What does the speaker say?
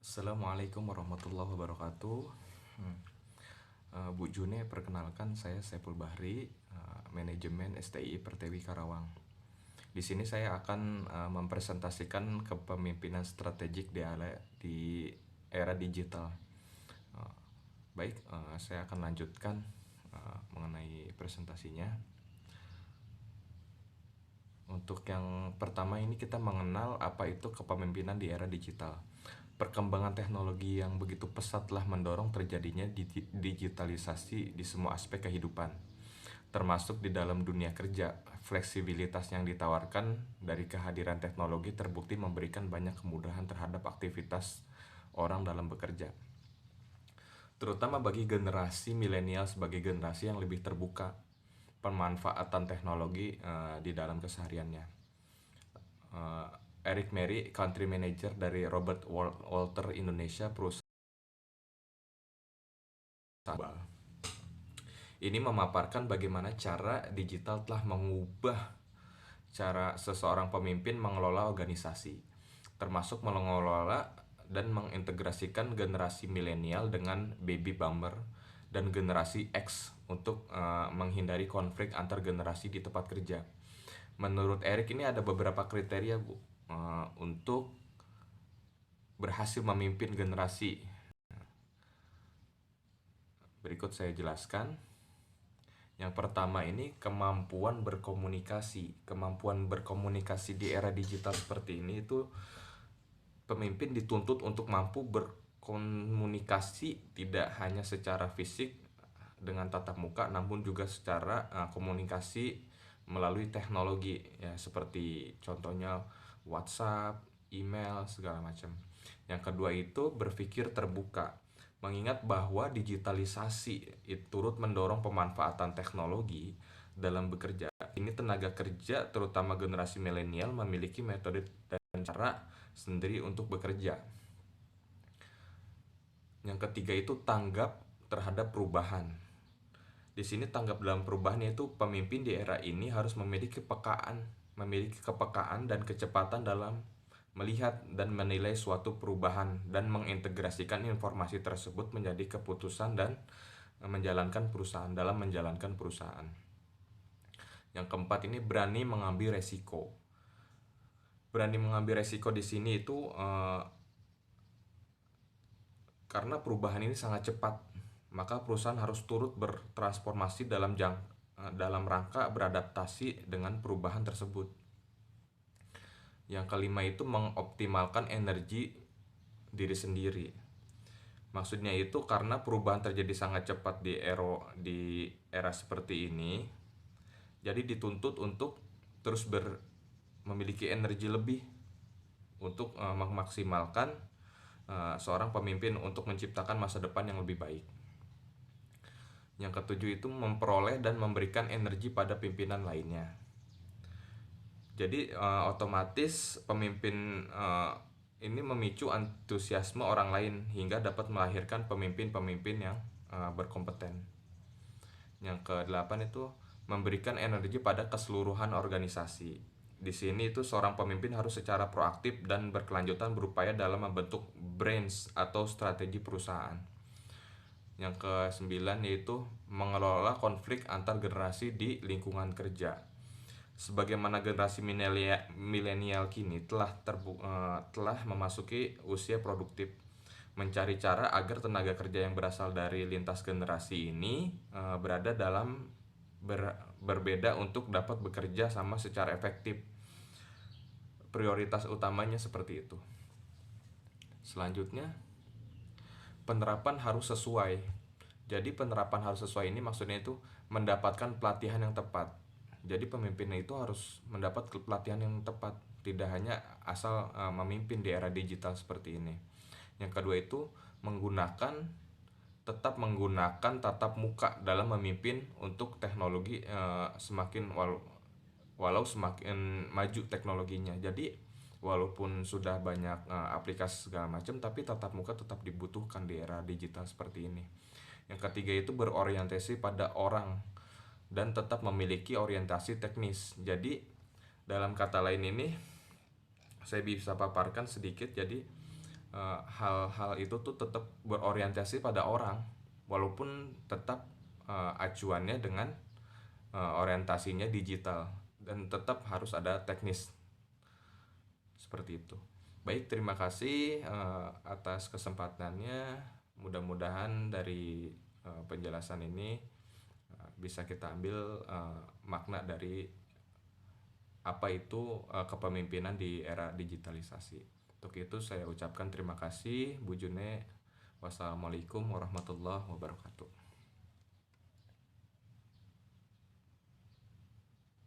Assalamualaikum warahmatullahi wabarakatuh. Hmm. Bu June, perkenalkan saya Saiful Bahri, manajemen STI Pertewi Karawang. Di sini saya akan mempresentasikan kepemimpinan strategik di era digital. Uh, Baik, saya akan lanjutkan mengenai presentasinya. Untuk yang pertama ini kita mengenal apa itu kepemimpinan di era digital. Perkembangan teknologi yang begitu pesat telah mendorong terjadinya digitalisasi di semua aspek kehidupan, termasuk di dalam dunia kerja. Fleksibilitas yang ditawarkan dari kehadiran teknologi terbukti memberikan banyak kemudahan terhadap aktivitas orang dalam bekerja, terutama bagi generasi milenial sebagai generasi yang lebih terbuka pemanfaatan teknologi di dalam kesehariannya. Eric Mary, Country Manager dari Robert Walter Indonesia, perusahaan global. Ini memaparkan bagaimana cara digital telah mengubah cara seseorang pemimpin mengelola organisasi, termasuk mengelola dan mengintegrasikan generasi milenial dengan baby boomer dan generasi X untuk menghindari konflik antar generasi di tempat kerja. Menurut Eric ini ada beberapa kriteria, Bu, untuk berhasil memimpin generasi. Berikut saya jelaskan. Yang pertama ini kemampuan berkomunikasi. Kemampuan berkomunikasi di era digital seperti ini itu pemimpin dituntut untuk mampu berkomunikasi tidak hanya secara fisik dengan tatap muka, namun juga secara komunikasi melalui teknologi ya, seperti contohnya WhatsApp, email, segala macam. Yang kedua itu berpikir terbuka. Mengingat bahwa digitalisasi itu turut mendorong pemanfaatan teknologi dalam bekerja. Ini tenaga kerja, terutama generasi milenial, memiliki metode dan cara sendiri untuk bekerja. Yang ketiga itu tanggap terhadap perubahan. Di sini tanggap dalam perubahan, yaitu pemimpin di era ini harus memiliki kepekaan dan kecepatan dalam melihat dan menilai suatu perubahan dan mengintegrasikan informasi tersebut menjadi keputusan dan menjalankan perusahaan. Yang keempat ini berani mengambil resiko. Berani mengambil resiko di sini itu karena perubahan ini sangat cepat, maka perusahaan harus turut bertransformasi dalam rangka beradaptasi dengan perubahan tersebut. Yang kelima itu mengoptimalkan energi diri sendiri. Maksudnya itu karena perubahan terjadi sangat cepat di era seperti ini, jadi dituntut untuk terus memiliki energi lebih untuk memaksimalkan seorang pemimpin untuk menciptakan masa depan yang lebih baik. Yang ketujuh itu memperoleh dan memberikan energi pada pimpinan lainnya. Jadi otomatis pemimpin ini memicu antusiasme orang lain hingga dapat melahirkan pemimpin-pemimpin yang berkompeten. Yang kedelapan itu memberikan energi pada keseluruhan organisasi. Di sini itu seorang pemimpin harus secara proaktif dan berkelanjutan berupaya dalam membentuk brands atau strategi perusahaan. Yang kesembilan yaitu mengelola konflik antar generasi di lingkungan kerja. Sebagaimana generasi milenial kini telah memasuki usia produktif, mencari cara agar tenaga kerja yang berasal dari lintas generasi ini berada dalam berbeda untuk dapat bekerja sama secara efektif. Prioritas utamanya seperti itu. Selanjutnya, penerapan harus sesuai. Jadi penerapan harus sesuai ini maksudnya itu mendapatkan pelatihan yang tepat. Jadi pemimpinnya itu harus mendapat pelatihan yang tepat, tidak hanya asal memimpin di era digital seperti ini. Yang kedua itu tetap menggunakan tatap muka dalam memimpin untuk teknologi walau semakin maju teknologinya. Jadi walaupun sudah banyak aplikasi segala macam, tapi tatap muka tetap dibutuhkan di era digital seperti ini. Yang ketiga itu berorientasi pada orang dan tetap memiliki orientasi teknis. Jadi dalam kata lain ini saya bisa paparkan sedikit. Jadi hal-hal itu tuh tetap berorientasi pada orang, walaupun tetap acuannya dengan orientasinya digital, dan tetap harus ada teknis seperti itu. Baik, terima kasih atas kesempatannya. Mudah-mudahan dari penjelasan ini bisa kita ambil makna dari apa itu kepemimpinan di era digitalisasi. Untuk itu saya ucapkan terima kasih Bu June. Wassalamualaikum warahmatullahi wabarakatuh.